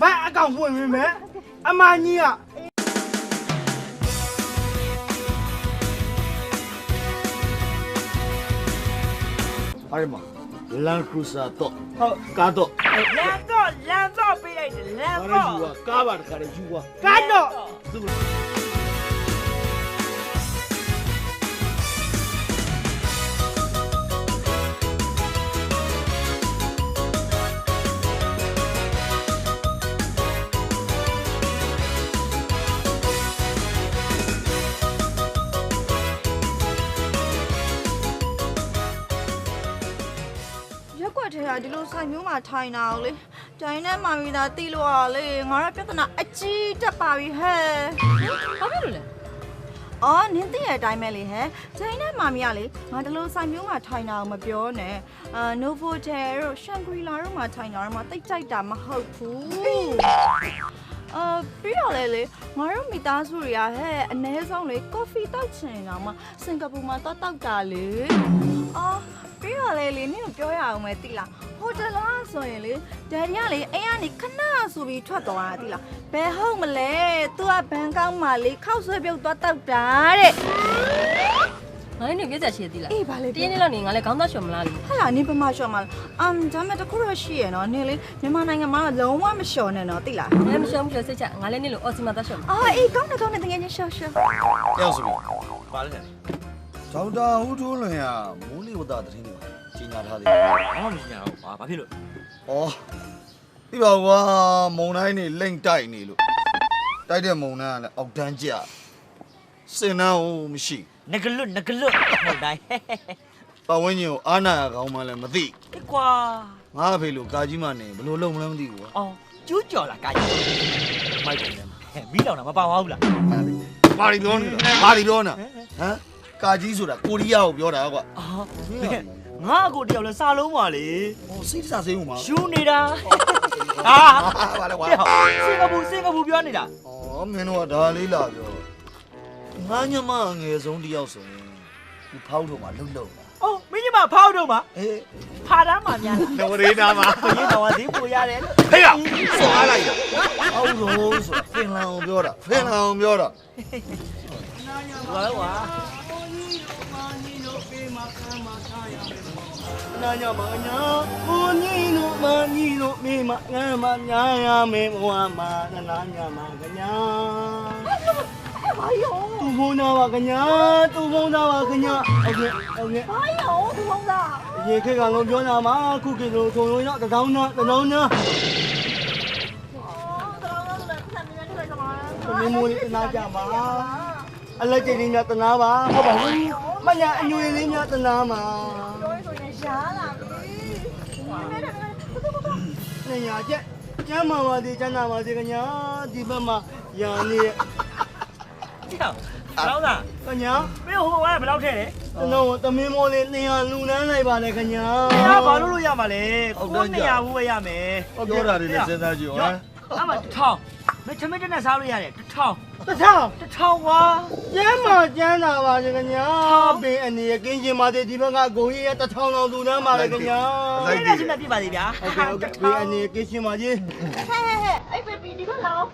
ဘတ်အကောင့်ဖွင့်ပေးမယ်အမကြီးကအဲ့ဒီမှာလန်ခရူစာတော့ဟုတ်ကားတော့လမ်းတော့ပေးလိုက်တယ်လမ်းတော့ ကားပါတခါလေးယူပါ ကတော့ ရက်ွက်ထဲကဒီလိုဆိုင်မျိုးမှာထိုင်တာကိုလေကြိုင်းနဲ့မာမီသာတီးလို့ရလေငါရပြဿနာအကြီးတက်ပါပြီဟဲ့ဘာဖြစ်လို့လဲအော်နင်းသိရတဲ့အတိုင်းပဲလေဟဲ့ကြိုင်းနဲ့မာမီကလေငါဒီလိုဆိုင်မျိုးမှာထိုင်တာကိုမပြောနဲ့နိုဗိုတယ်တို့ရှန်ဂရီလာတို့မှာထိုင်တာတော့မှတိတ်ကြိုက်တာမဟုတ်ဘူးပြီးတော့လေငါတို့မိသားစုတွေကဟဲ့အနည်းဆုံးလေကော်ဖီတောက်ချင်တာမှစင်ကာပူမှာတောက်တာလေအော်ပြီးတော့လေနင်ကိုပြောရအောင်မယ်တိလားဟိုတယ်လားဆိုရင်လေဒယ်ဒီကလေအိမ်ကနေခဏဆိုပြီးထွက်သွားတာတိလားဘယ်ဟုတ်မလဲ तू ကဘန်ကောက်မှာလေခောက်ဆွဲပြုတ်သွားတောက်တာတဲ့ငါလည်းနေပြည့်စက်ရှိသေးလားအေးဗာလေတင်းနေလောက်နေငါလည်းခေါင်းသားရှော်မလားလို့ဟာလားနင်ပမာလျှော်မလားဒါမဲ့တခုတော့ရှိရနော်နင်လေမြန်မာနိုင်ငံမှာလုံးဝမလျှော်နဲ့နော်တိလားငါမရှော်မရှော်စိတ်ချငါလည်းနေလို့အော်စီမာသားရှော်မှာအေးကောင်းတယ်တကယ်ချင်းလျှော်ရောက်စပြီပါလေဒေါက်တာဟူထိုးလွင်ကမိုးလေဝသသတင်းတွေကြီးညာထားသေးတယ်ဘာမှမရှိတော့ဘာဖြစ်လို့ဩပြီးပါကွာမုံတိုင်းနေလိမ့်တိုက်နေလို့တိုက်တဲ့မုံတိုင်းကလည်းအောက်တန်းကျစင်နှန်းဟိုမရှိ ငကလွတ်ဟုတ်တိုင်းပတ်ဝန်းကျင်ကိုအားနာရကောင်းမှလည်းမသိကွာငါအဖေလို့ကာကြီးမနေဘလို့လုံးမလဲမသိဘူးကွာအော်ကျူးကြော်လာကာကြီးမိုက်တယ်မီးလောင်တာမပါဘူးလားဘာဒီပြောနေတာဘာဒီပြောနေတာဟမ်ကာကြီးဆိုတာကိုရီးယားကိုပြောတာကွာငါအကိုတယောက်လဲစာလုံးပါလေဟိုစိတ်စားစိတ်ဦးမှာယူနေတာဘာလဲကွာစင်ကာပူပြောနေတာဩမင်းတို့ကဒါလေးလာပြောငါညမငယ်ဆုံးတယောက်ဆိုရင်ဒီဖောက်တော့မှလှုပ်လှုပ်လာအော်မင်းညမဖောက်တော့မှာအေးဖာတန်းမှာများနော်ရေနာမှာဘင်းတော်ကဈေးပိုရတယ်လို့ဟေ့ရစော်အားလိုက်တာအောက်လို့ဆိုဖင်လန်အောင်ပြောတာဘာလဲကွာနာညမညာဘုန်ကြီးတို့မကြီးတို့မိမငမ်းမညာရမေဘဝမှာနာညမကညာဘာယောသူဘုန်းသားပါကညာသူဘုန်းသားပါကညာဟုတ်ကဲ့ဘာယောသူဘုန်းသားရေခေတ်ကလုံးပြောနာမှာခုခေတ်လိုထုံလုံးတော့တောင်းနာမင်းမိုးလေးတနာကြပါအလက်ကျင်းလေးများတနာပါဟုတ်ပါဘူးမညာအညွေလေးများတနာမှာပြောရဆိုရင်ရှားလာပြီနေရကျကျမ်းမာပါသေးကျမ်းနာပါသေးကညာဒီဘက်မှာယာနေကြောက်လောက်တာကညာမင်းဟိုဘက်ကဘယ်လောက်ထဲလဲကျွန်တော်သမင်းမိုးလေး200လူနန်းလိုက်ပါလေကညာဘာလို့ရမှာလဲကို200ဘူးပဲရမယ်ပြောတာတွေလည်းစဉ်းစားကြည့်ဟမ်အမ1000မချမတက်နဲ့စားလို့ရတယ်1000ကွာကျမ်းမာကျမ်းနာပါစေကညာပင်အနေကင်းချင်းပါသေးဒီဘက်ကဂုံကြီးရ1000လောက်လူနန်းပါလေကညာအဲ့ဒါရှင်မပြပါသေးဗျာဟုတ်ကဲ့ပင်အနေကင်းချင်းပါကြီးဟဲ့အဲ့ပဲဒီဘက်လောက်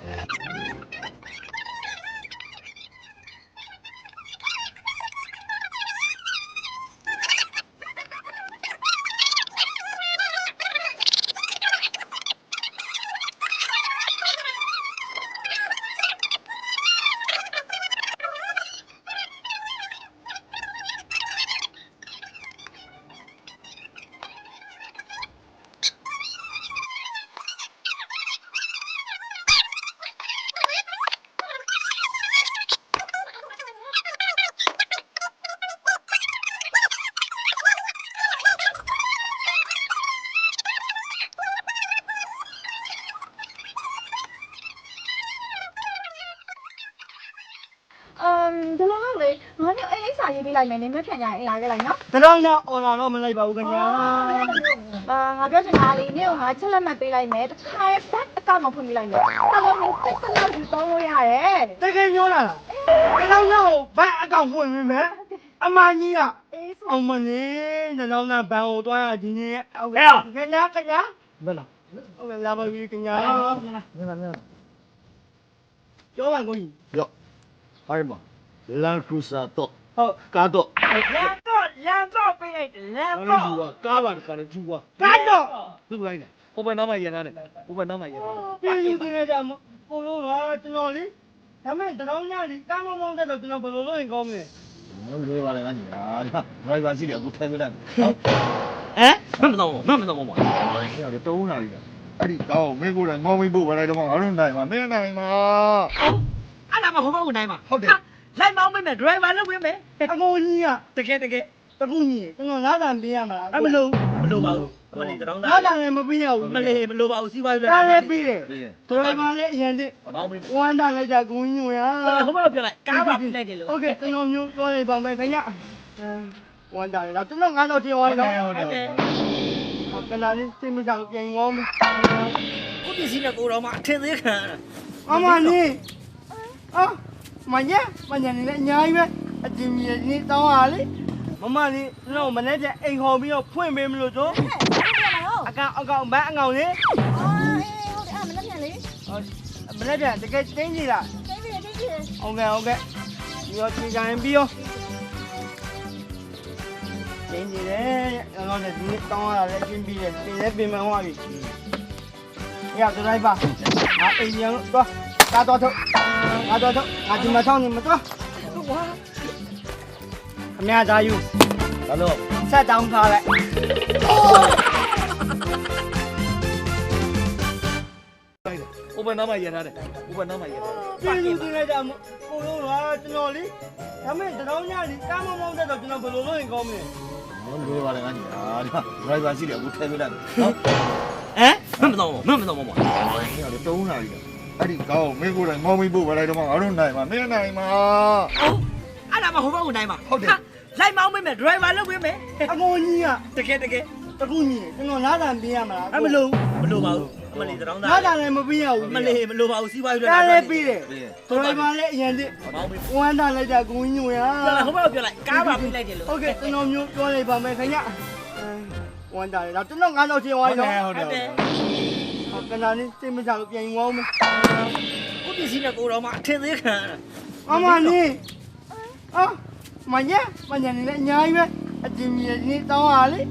ဒီလိုလေငါတို့အိမ်စာရေးပေးလိုက်မယ်နင်မပြန်ကြရင်လာခဲ့လိုက်နော်တရောင်းတော့ online တော့မလိုက်ပါဘူးခင်ဗျာငါပြောချင်တာလေနင်ကငါချက်လက်မှတ်ပေးလိုက်မယ်တစ်ခါဘတ်အကောင့်မဖွင့်ပြလိုက်မယ်တလုံးနဲ့စိတ်ကလေးယူသုံးလို့ရတယ်တကယ်ပြောလားတရောင်းတော့ဘတ်အကောင့်ဖွင့်ပေးမယ်အမကြီးကအောင်မနေတရောင်းတော့ဘန်ကိုတွားရဒီနေ့ဟုတ်ကဲ့ခင်ဗျာဘယ်လား ဟုတ်ကဲ့လာပါပြီခင်ဗျာပြောပါကိုကြီး ရောဟာရမလန်ခရူစာတော့ ဟုတ် ကားတော့ လမ်းတော့ပေးလိုက်တယ်လမ်း ဘာလို့ တော့ ယူကားပါကလည်းယူပါ ကတော့ သူ့ကိုင်းတယ်ဟိုဘယ်နားမှာရန်ရတယ်ဟိုဘယ်နားမှာရန် ပြည်သူတွေကြမှာကိုလိုပါကျွန်တော်လေဒါမဲ့တရောင်းညလေးကားမောင်းတဲ့တော့ကျွန်တော်ဘယ်လိုလုပ်ရင်ကောင်းမလဲ မလွေးပါနဲ့ငါညီဟာဒရိုက်ဘာစီးတယ်အခုထိုင်ပြလိုက် ဟမ်မတော့မတော့မ အဲ့ဒါတုံးလာပြီအဲ့ဒီကောင်းမင်းကိုယ်တိုင်ငေါမင်းပို့ပါလိုက်တော့ငါတို့နိုင်မှာမင်းနိုင်မှာ အဲ့ဒါမှဟိုဘက်ကိုနိုင်မှာ ဟုတ်တယ် လိုက်မောင်းမယ်ဒရိုင်ဘာလုပ်ပေးမယ် အကိုကြီးက တကယ်တကယ် တကူကြီးကျွန်တော်လာတာပေးရမှာလား မလို့ပါဘူးမလေးတောင်း လာတာလည်းမပေးရဘူး မလေးမလို့ပါဘူးစီးပွားရေး ကားလည်းပေးတယ် ပြီးရင် ဒရိုင်ဘာလည်းအရင်တည်း မောင်းပေး ဝမ်းတာလိုက်တာကိုကြီးဝင် ဟိုဘက်ပြောလိုက်ကားပါပြလိုက်တယ်လို့ โอเคကျွန်တော်မျိုးပြောနေပါမယ်ခင်ဗျဝမ်းတာလေတော့ကျွန်တော်ငါတော့တင်ဝိုင်းတော့ ဟုတ်တယ် ကနာလေးစိတ်မကြောက်ပြန်ကောင်းပြီ ကိုပစ္စည်းနဲ့ကိုတော်မှအထင်သေးခံ အမနီမညာနေလေအများကြီးပဲအတင်ကြီးနေတောင်းရလေမမလေးကျွန်တော်မနေ့ကအိမ်ခေါ်ပြီးတော့ဖွင့်ပေးမလို့ဆိုအကောင်ဘန်းအကောင်လေးမနေ့ကတကယ်တင်းကြီးလားဟုတ်ကဲ့ပြီးတော့ချိန်ကြရင်ပြီးရောတင်းကြီးလေကျွန်တော်လည်းဒီနေ့တောင်းရတာလည်းပြင်ပြီးတယ်ပြင်လည်းပြင်မှန်သွားပြီရဒရိုက်ပါအိမ်ยังတော့ကားတော့ထုတ်ငါဒီမှာဆောင်းနေမတော့ခမရသားယူ ဘာလို့ ဆက်တောင်းထားလိုက် ဟိုဘယ်နားမှာရန်ရတယ်ဟိုဘယ်နားမှာရန်ရတယ် ပြည်သူတွေကြမှာကိုလိုပါကျွန်တော်လေဒါမဲ့တရောင်းညလေးကားမောင်းတဲ့တော့ကျွန်တော်ဘယ်လိုလုပ်ရင်ကောင်းမလဲ မလွေးပါနဲ့ငါညီဟာဒရိုက်ဘာစီးတယ်အခုထိုင်ပြလိုက် မတော့မအဲ့ဒါတုံးလာပြီအဲ့ဒီကောင်းမင်းကိုယ်တိုင်ငေါမင်းပို့ပါလိုက်တော့ငါတို့နိုင်မှာမင်းနိုင်မှာ အဲ့ဒါမှဟိုဘက်ကိုနိုင်မှာလိုက်မောင်းမယ်ဒရိုင်ဘာလုပ်ပေးမယ် အကိုကြီးက တကယ်တကယ် တကူကြီးကျွန်တော်လာတာပေးရမှာလား မလို့ပါဘူးမလေးတောင်း လာတာလည်းမပေးရဘူး မလေးမလို့ပါဘူးစီးပွားရေး ကားလည်းပေးတယ် ပြီးရင် ဒရိုင်ဘာလည်းအရင်တည်း မောင်းပေး ဝမ်းတာလိုက်တာကိုကြီးဝင် ဟိုဘက်ပြောလိုက်ကားပါပြလိုက်တယ်လို့ โอเคကျွန်တော်မျိုးပြောလိုက်ပါမယ်ခင်ဗျဝမ်းတာလေတော့ကျွန်တော်ငါတော့ချင်းဝိုင်းတော့ ဟုတ်တယ် ကနာလေးစိတ်မကြောက်ပြန်ကောင်းမယ် ကိုပစ္စည်းနဲ့ကိုတော်မှအထင်သေးခံ အမနီမညာနေလေအများကြီးပဲအတင်ကြီးနေတောင်းရလေ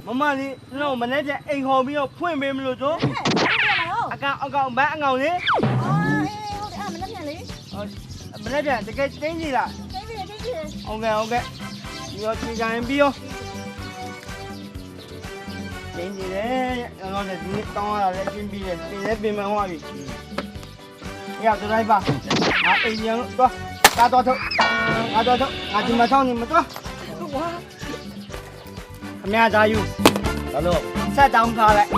မမလေးကျွန်တော်မနေ့ကအိမ်ခေါ်ပြီးတော့ဖွင့်ပေးမလို့ဆိုအကောင်ဘန်းအကောင်လေးမနေ့ကတကယ်တင်းကြီးလားဟုတ်ကဲ့ပြီးတော့ချိန်ကြရင်ပြီးရောတင်းကြီးလေကျွန်တော်လည်းဒီနေ့တောင်းရတာလည်းပြင်ပြီးတယ်ပြင်လည်းပြင်မှန်သွားပြီရဒရိုက်ပါအိမ်ยังတော့ကားတော့ထုတ်ငါဒီမှာဆောင်းနေမတော့ခမရသားယူ ဘာလို့ ဆက်တောင်းထားလိုက်